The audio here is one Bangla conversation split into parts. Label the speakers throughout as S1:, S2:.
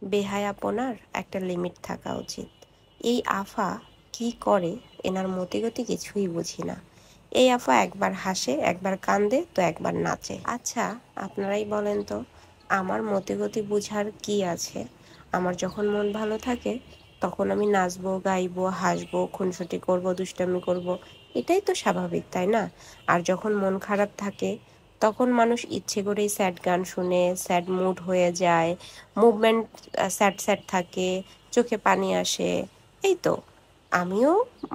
S1: বেহায়াপনার একটা লিমিট থাকা উচিত। এই আফা কি করে এনার মতিগতি কিছুই বুঝি না। এই আফা একবার হাসে, একবার কান্দে, তো একবার নাচে। আচ্ছা আপনারাই বলেন তো, আমার মতিগতি বুঝার কি আছে? আমার যখন মন ভালো থাকে তখন আমি নাচবো, গাইবো, হাসবো, খুনসুটি করব, দুষ্টামি করব, এটাই তো স্বাভাবিক, তাই না? আর যখন মন খারাপ থাকে তখন মানুষ ইচ্ছে করেই স্যাড গান শুনে স্যাড মুড হয়ে যায়, মুভমেন্ট স্যাড স্যাড থাকে, চোখে পানি আসে। এই তো আমিও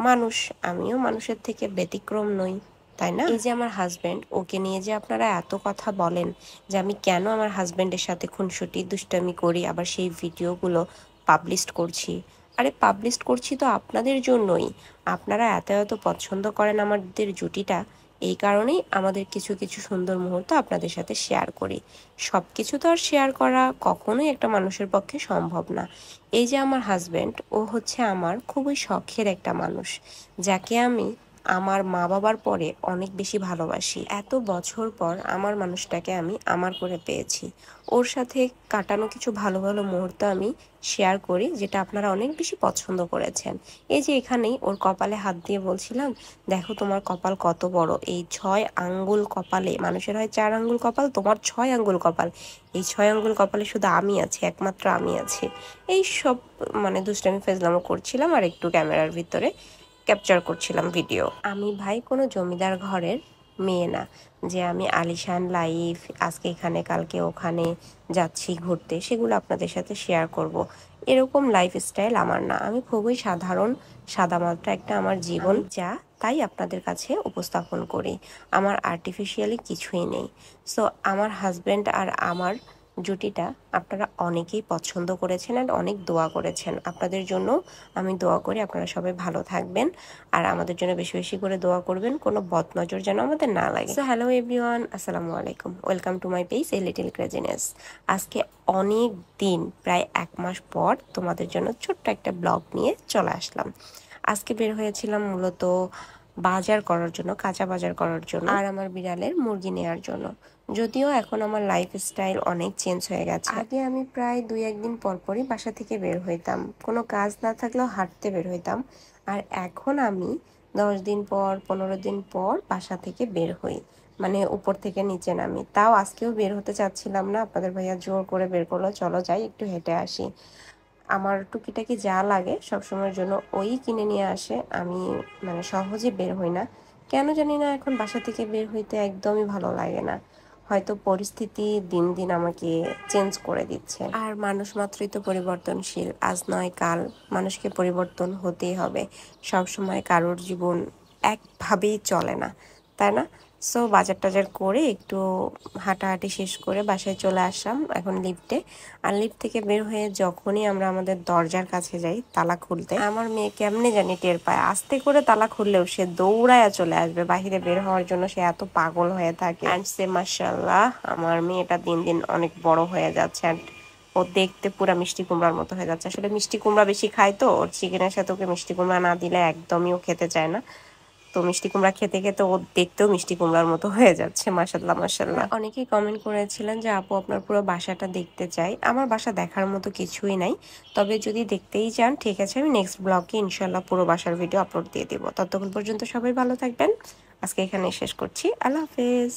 S1: মানুষ, আমিও মানুষের থেকে ব্যতিক্রম নই, তাই না? এই যে আমার হাজবেন্ড, ওকে নিয়ে যে আপনারা এত কথা বলেন যে আমি কেন আমার হাজবেন্ডের সাথে খুনসুটি দুষ্টামি করি, আবার সেই ভিডিওগুলো পাবলিশ করছি। আরে পাবলিশ করছি তো আপনাদের জন্যই। আপনারা এত এত পছন্দ করেন আমাদের জুটিটা, এই কারণেই আমাদের কিছু কিছু সুন্দর মুহূর্ত আপনাদের সাথে শেয়ার করি। সব কিছু তো আর শেয়ার করা কখনোই একটা মানুষের পক্ষে সম্ভব না। এই যে আমার হাজবেন্ড, ও হচ্ছে আমার খুবই শখের একটা মানুষ, যাকে আমি আমার মা বাবার পরে অনেক বেশি ভালোবাসি। এত বছর পর আমার মানুষটাকে আমি আমার করে পেয়েছি। ওর সাথে কাটানো কিছু ভালো ভালো মুহূর্ত আমি শেয়ার করি, যেটা আপনারা অনেক বেশি পছন্দ করেছেন। এই যে এখানেই ওর কপালে হাত দিয়ে বলছিলাম, দেখো তোমার কপাল কত বড়, এই 6 আঙ্গুল কপালে, মানুষের হয় 4 আঙ্গুল কপাল, তোমার 6 আঙ্গুল কপাল। এই 6 আঙ্গুল কপালে শুধু আমি আছি, একমাত্র আমি আছি। এই সব মানে দুষ্টামি ফেজলামো করছিলাম আর একটু ক্যামেরার ভিতরে ক্যাপচার করছিলাম ভিডিও। আমি ভাই কোনো জমিদার ঘরের মেয়ে না যে আমি আলিশান লাইফ, আজকে এখানে কালকে ওখানে যাচ্ছি ঘুরতে, সেগুলো আপনাদের সাথে শেয়ার করব। এরকম লাইফস্টাইল আমার না। আমি খুবই সাধারণ সাদামাটা একটা আমার জীবন, যা তাই আপনাদের কাছে উপস্থাপন করি। আমার আর্টিফিশিয়ালি কিছুই নেই। সো আমার হাজব্যান্ড আর আমার জুটিটা আপনারা অনেকেই পছন্দ করেছেন আর অনেক দোয়া করেছেন। আপনাদের জন্য আমি দোয়া করি আপনারা সবাই ভালো থাকবেন আর আমাদের জন্য বেশি বেশি করে দোয়া করবেন, কোনো বদনজর যেন আমাদের না লাগে। সো হ্যালো এভরিওয়ান, আসসালামু আলাইকুম, welcome to my page a little craziness. আজকে অনেক দিন, প্রায় 1 মাস পর তোমাদের জন্য ছোট্ট একটা ব্লগ নিয়ে চলে আসলাম। আজকে বের হয়েছিলাম মূলত বাজার করার জন্য, কাঁচা বাজার করার জন্য, আর আমার বিড়ালের মুরগি নেওয়ার জন্য। যদিও এখন আমার লাইফস্টাইল অনেক চেঞ্জ হয়ে গেছে। আগে আমি প্রায় 2-1 দিন পর পরই বাসা থেকে বের হইতাম, কোনো কাজ না থাকলেও হাঁটতে বের হইতাম। আর এখন আমি 10 দিন পর 15 দিন পর বাসা থেকে বের হই, মানে উপর থেকে নিচে নামি। তাও আজকেও বের হতে চাচ্ছিলাম না, আপনাদের ভাইয়া জোর করে বের করলো, চলো যাই একটু হেঁটে আসি। আমার টুকিটাকি যা লাগে সবসময়ের জন্য ওই কিনে নিয়ে আসে। আমি মানে সহজে বের হই না, কেন জানি না এখন বাসা থেকে বের হইতে একদমই ভালো লাগে না। হয়তো পরিস্থিতি দিন দিন আমাকে চেঞ্জ করে দিচ্ছে। আর মানুষ মাত্রই তো পরিবর্তনশীল, আজ নয় কাল মানুষকে পরিবর্তন হতেই হবে। সব সময় কারোর জীবন একভাবেই চলে না, তাই না? সো বাজার টাজার করে একটু হাঁটাহাঁটি শেষ করে বাসায় চলে আসলাম এখন লিফটে। আর লিফট থেকে বের হয়ে যখনই আমরা আমাদের দরজার কাছে যাই তালা খুলতে, আমার মেয়ে কেমনে জানি টের পায়, আস্তে করে তালা খুললেও সে দৌড়ায়া চলে আসবে বাহিরে বের হওয়ার জন্য, সে এত পাগল হয়ে থাকে। অ্যান্ড সে মাশাআল্লাহ, আমার মেয়েটা দিন দিন অনেক বড় হয়ে যাচ্ছে। অ্যান্ড ও দেখতে পুরা মিষ্টি কুমড়ার মতো হয়ে যাচ্ছে। আসলে মিষ্টি কুমড়া বেশি খায় তো, ওর চিকেনের সাথে ওকে মিষ্টি কুমড়া না দিলে একদমই ও খেতে চায় না। তো মিষ্টি কুমড়া খেতে খেতে ও দেখতেও মিষ্টি কুমড়ার মতো হয়ে যাচ্ছে। মাশাআল্লাহ মাশাআল্লাহ। অনেকেই কমেন্ট করেছিলেন যে আপু আপনার পুরো বাসাটা দেখতে চাই। আমার বাসা দেখার মতো কিছুই নাই, তবে যদি দেখতেই চান ঠিক আছে, আমি নেক্সট ব্লগে ইনশাল্লাহ পুরো বাসার ভিডিও আপলোড দিয়ে দিব। ততক্ষণ পর্যন্ত সবাই ভালো থাকবেন। আজকে এখানে শেষ করছি, আল্লাহ হাফেজ।